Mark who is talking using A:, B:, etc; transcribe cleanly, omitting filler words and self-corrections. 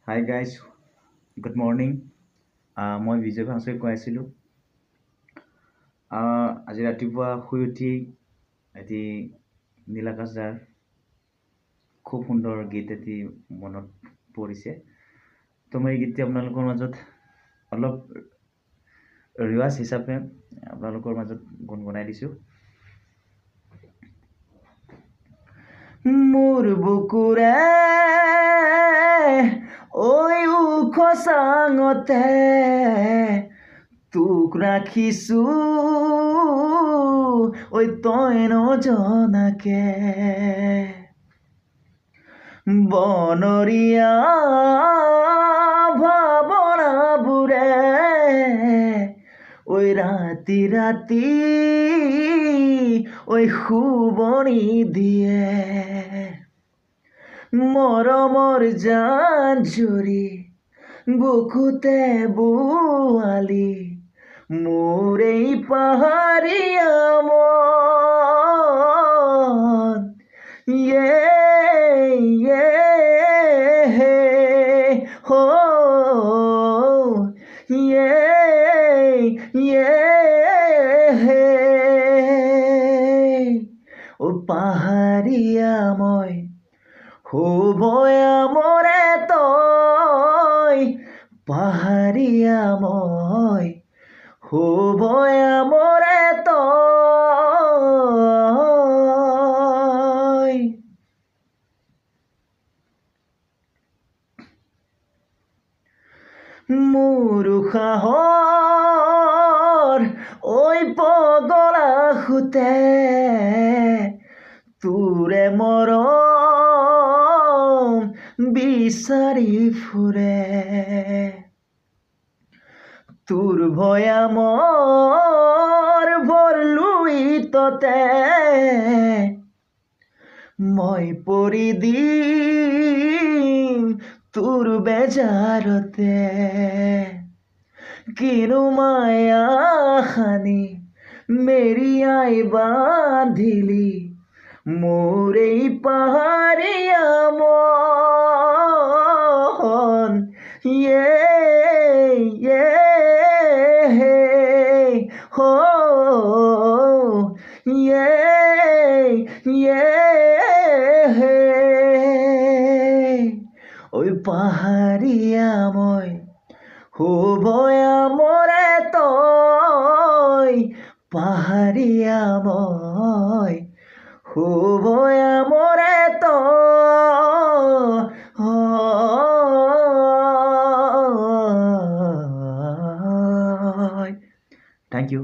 A: Hi guys, good morning. মই বিজয় ভাংচুৱে কৈ আছিলোঁ। আজি ৰাতিপুৱা শুই উঠি এটি নীলাকাশদাৰ খুব সুন্দৰ গীত এটি মনত পৰিছে। তো মই এই গীতটি আপোনালোকৰ মাজত অলপ ৰিৱাজ হিচাপে আপোনালোকৰ মাজত গুণগুণাই দিছোঁ। মোৰ বুকুৰে ঐ ওখ চাঙতে তোক ৰাখিছো ঐ তই নজনাকে, বনৰীয়া ভাৱনাবোৰে ঐ ৰাতি ৰাতি ঐ শুৱনি দিয়ে, মৰমৰ জান-জুৰি বুকুতে বোৱালি মোৰ এই পাহাৰীয়া মন। হো ও পাহাৰীয়া মই শুভয়া মৰে তই, পাহাৰীয়া মই শুভয়া মৰে তই। মোৰ উশাহৰ ঐ পগলা সুতে তোৰে মৰম বিচাৰি ফুৰে, তোৰ ভৈয়ামৰ ভৰলুই ততে মই পৰি দিম তোৰ বেজাৰতে, কিনো মায়া খানি মেৰিয়াই বান্ধিলি মোৰ এই পাহাৰীয়া মন। হো ঐ পাহাৰীয়া মই শুভয়া মৰে তই, পাহাৰীয়া মই শুভয়া মৰে তই। Thank you.